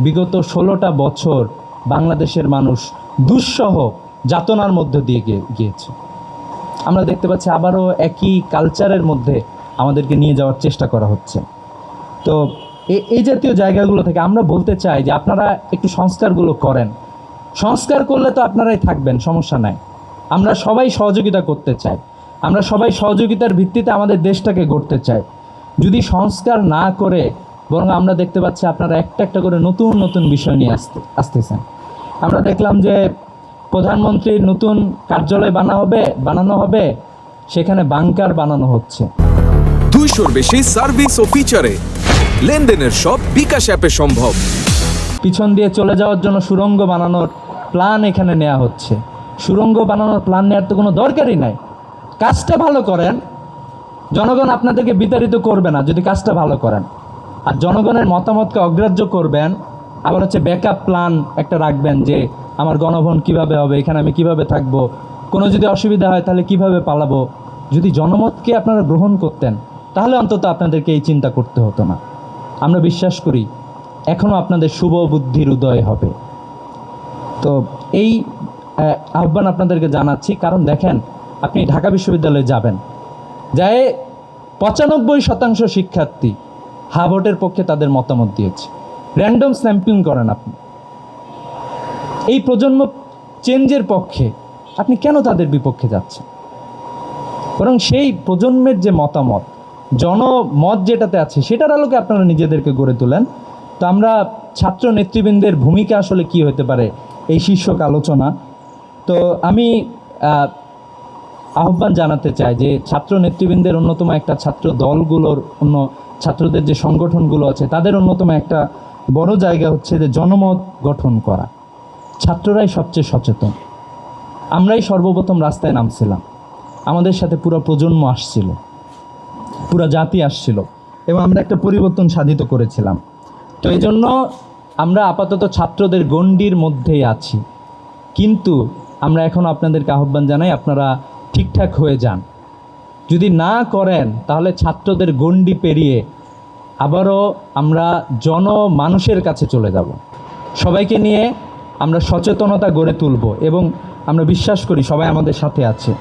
বিগত 16টা বছর বাংলাদেশের মানুষ দুঃসহ যাতনার মধ্যে দিয়ে গিয়েছে। আমরা দেখতে পাচ্ছি আবারও একই কালচারের মধ্যে আমাদেরকে নিয়ে যাওয়ার চেষ্টা করা হচ্ছে। তো এই জাতীয় জায়গাগুলো থেকে আমরা বলতে চাই যে আপনারা একটু সংস্কারগুলো করেন। সংস্কার করলে তো আপনারাই থাকবেন, সমস্যা নাই। আমরা সবাই সহযোগিতা করতে চাই, আমরা সবাই সহযোগিতার ভিত্তিতে আমাদের দেশটাকে গড়তে চাই। যদি সংস্কার না করে বরং আমরা দেখতে পাচ্ছি আপনারা একটা একটা করে নতুন নতুন বিষয় নিয়ে আসতেছেন। আমরা দেখলাম যে প্রধানমন্ত্রীর নতুন কার্যালয় বানানো হবে, সেখানে বাংকার বানানো হচ্ছে। 200-র বেশি সার্ভিস ও ফিচারে লেনদেনের সব বিকাশ অ্যাপে সম্ভব। পিছন দিয়ে চলে যাওয়ার জন্য সুড়ঙ্গ বানানোর প্ল্যান এখানে নেওয়া হচ্ছে। সুড়ঙ্গ বানানোর প্ল্যান নেওয়ার তো কোনো দরকারই নাই। কাজটা ভালো করেন, জনগণ আপনাদেরকে বিতাড়িত করবে না যদি কাজটা ভালো করেন। আর জনগণের মতামতকে অগ্রাহ্য করবেন, আবার হচ্ছে ব্যাকআপ প্ল্যান একটা রাখবেন যে আমার গণভবন কিভাবে হবে, এখানে আমি কিভাবে থাকব, কোনো যদি অসুবিধা হয় তাহলে কিভাবে পালাবো। যদি জনমতকে আপনারা গ্রহণ করতেন তাহলে অন্তত আপনাদেরকে এই চিন্তা করতে হতো না। আমরা বিশ্বাস করি এখনও আপনাদের শুভ বুদ্ধির উদয় হবে। তো এই আহ্বান আপনাদেরকে জানাচ্ছি, কারণ দেখেন আপনি ঢাকা বিশ্ববিদ্যালয়ে যাবেন, যায় 95% শিক্ষার্থী হা ভোটের পক্ষে তাদের মতামত দিয়েছে। র্যান্ডম স্যাম্পলিং করেন আপনি, এই প্রজন্ম চেঞ্জের পক্ষে, আপনি কেন তাদের বিপক্ষে যাচ্ছেন? বরং সেই প্রজন্মের যে মতামত, জনমত যেটাতে আছে সেটার আলোকে আপনারা নিজেদেরকে গড়ে তোলেন। তো আমরা ছাত্র নেতৃবৃন্দের ভূমিকা আসলে কি হতে পারে এই শীর্ষক আলোচনা। তো আমি আহ্বান জানাতে চাই যে ছাত্র নেতৃবৃন্দের অন্যতম একটা, ছাত্র দলগুলোর অন্য, ছাত্রদের যে সংগঠনগুলো আছে তাদের অন্যতম একটা বড় জায়গা হচ্ছে যে জনমত গঠন করা। ছাত্ররাই সবচেয়ে সচেতন। আমরাই সর্বপ্রথম রাস্তায় নামছিলাম, আমাদের সাথে পুরো প্রজন্ম আসছিল, পুরো জাতি আসছিল এবং আমরা একটা পরিবর্তন সাধিত করেছিলাম। তো এই জন্য আমরা আপাতত ছাত্রদের গণ্ডির মধ্যেই আছি, কিন্তু আমরা এখন আপনাদেরকে আহ্বান জানাই আপনারা ঠিকঠাক হয়ে যান। যদি না করেন তাহলে ছাত্রদের গণ্ডি পেরিয়ে আবারও আমরা জনমানুষের কাছে চলে যাব। সবাইকে নিয়ে আমরা সচেতনতা গড়ে তুলব এবং আমরা বিশ্বাস করি সবাই আমাদের সাথে আছে।